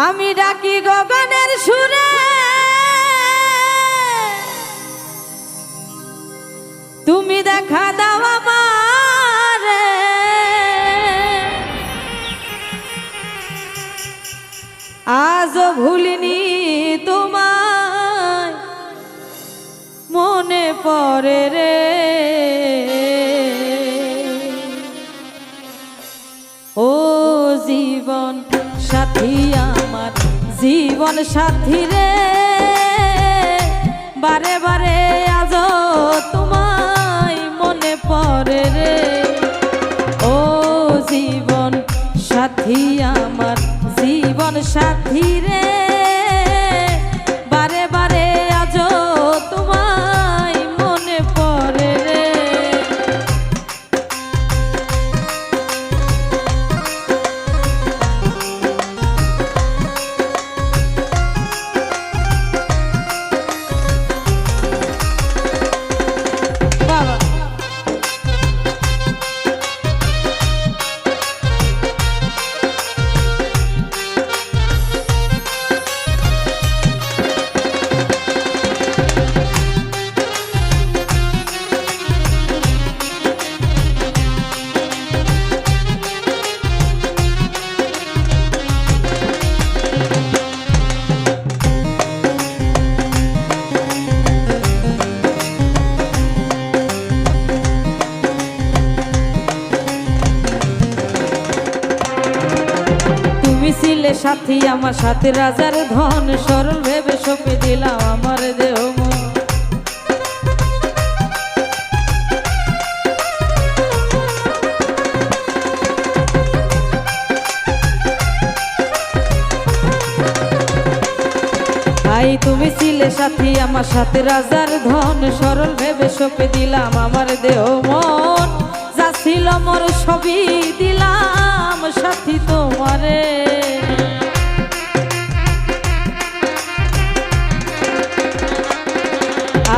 আমি ডাকি গগনের সুরে, তুমি দেখা দাও আমারে। আজও ভুলিনি তোমায়, মনে পড়ে রে। ও জীবন সাথী আমার, জীবন সাথী রে, বারে বারে আজও তোমায় মনে পড়ে রে। ও জীবন সাথী আমার, জীবন সাথী রে, বারে বারে আজও তোমায় মনে পড়ে রে। ছিলে সাথী আমার, সাথে রাজার ধন, সরল ভেবে সঁপে দিলাম আমার দেহ মন। ভাই তুমি ছিলে সাথী আমার, সাথে রাজার ধন, সরল ভেবে সঁপে দিলাম আমার দেহ মন। যা ছিল মোর সবই দিলাম সাথী তোমারে।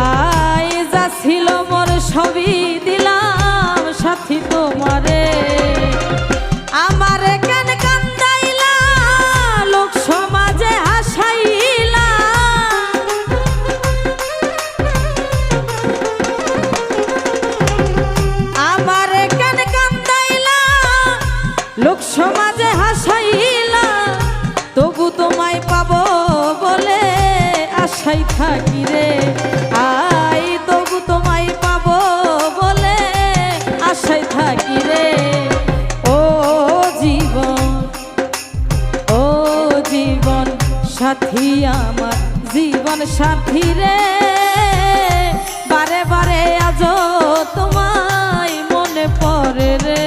আয় যা ছিল মোর সবই দিলাম সাথী তোমারে। আমারে কেন কান্দাইলা, লোক সমাজে হাসাইলা, আমারে কেন কান্দাইলা, লোক সমাজে হাসাইলা, তবু তোমায় পাবো বলে আশাই থাকি রে। আই তবু তোমায় পাবো বলে আশাই থাকি রে। ও জীবন, ও জীবন সাথী আমার, জীবন সাথী রে, বারে বারে আজও তোমায় মনে পড়ে রে।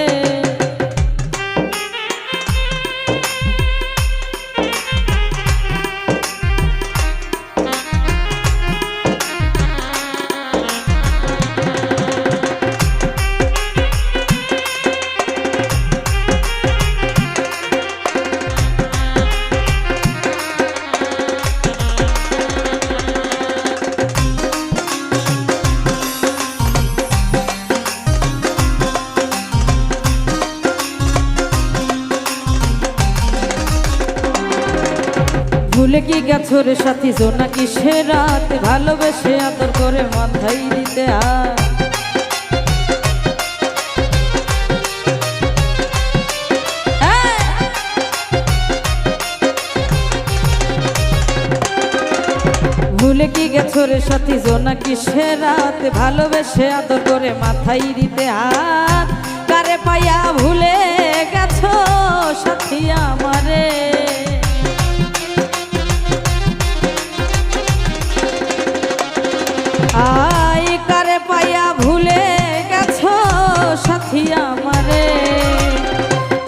ভুলে কি গেছো রে সাথী জোনাকি সে রাত, ভালোবেসে আদর করে মাথায় দিতে হাত। ভুলে কি গেছো রে সাথী জোনাকি সে রাত, ভালোবেসে আদর করে মাথায় দিতে হাত। কারে পাইয়া ভুলে গেছো সাথী আমারে। আই কারে পাইয়া ভুলে গেছো সাথী আমারে।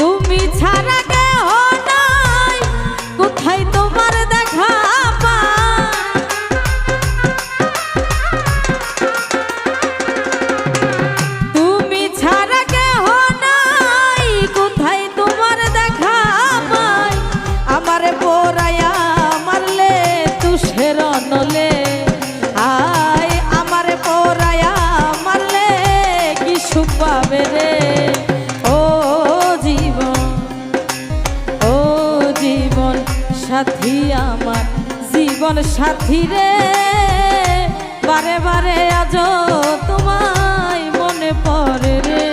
তুমি ছাড়া কেহ নাই, কোথায় তোমার দেখা পাই। তুমি ছাড়া কেহ নাই, কোথায় তোমার দেখা সাথী আমার জীবন সাথী রে, বারে বারে আজ তোমায় মনে পড়ে রে।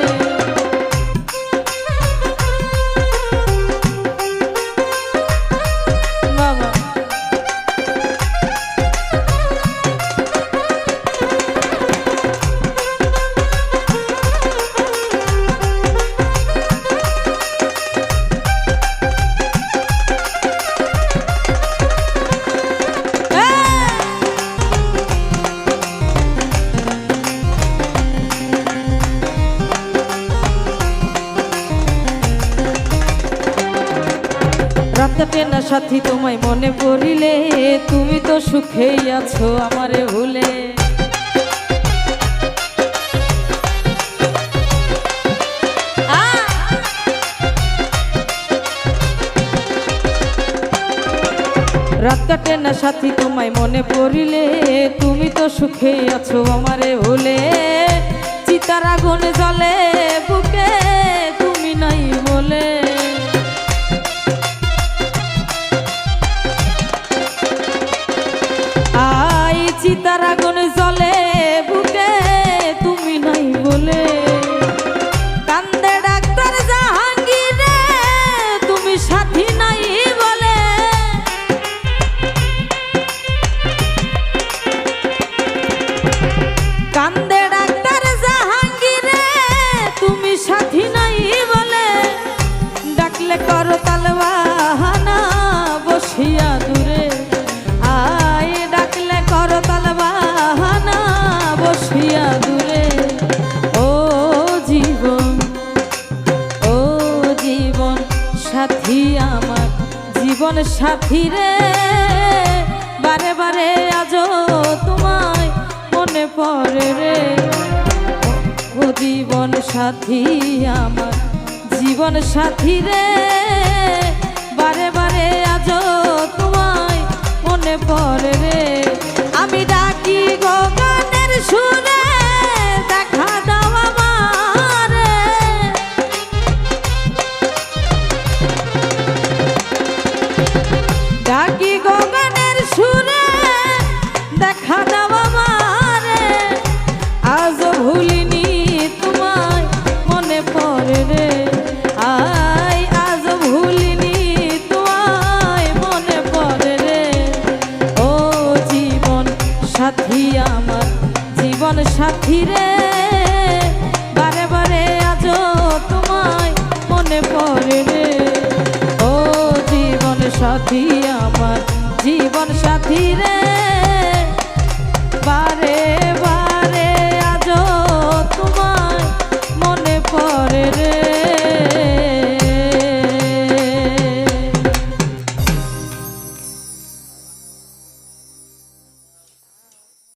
বাবা রাতে না সাথী তোমায় মনে পড়িলে, তুমি তো সুখেই আছো আমারে ভুলে। রাত কাটে না সাথী তোমায় মনে পড়িলে, তুমি তো সুখেই আছো আমারে ভুলে। চিতার আগুন জ্বলে বুকে তুমি নাই বলে, চিতার আগুন জ্বলে বুকে তুমি নাই বলে। কান্দে ডাক্তার জাহাঙ্গীর রে, তুমি সাথী নাই বলে। কান্দে ডাক্তার জাহাঙ্গীর রে, তুমি সাথী নাই বলে। ডাকলে করো তালবাহানা বসিয়া দূরে, আয় ডাকলে করো তালবাহানা বসিয়া দূরে। ও জীবন, ও জীবন সাথী আমার জীবন সাথী রে, বারে বারে আজ তোমায় মনে পড়ে রে। ও জীবন সাথী আমার জীবন সাথী রে, বারে বারে আজ তোমায় মনে পড়ে রে। আমি ডাকি গো গানের সুরে, দেখা দাও আমারে। ডাকি গো গানের সুরে, দেখা দাও আমারে। আজ ভুলিনি তোমায় মনে পড়ে রে, আয় আজ ভুলিনি তোমায় মনে পড়ে রে। ও জীবন সাথী আমার জীবন সাথী রে, বারে বারে আজ তোমায় মনে পড়ে রে। ও জীবন সাথী আমার জীবন সাথী রে।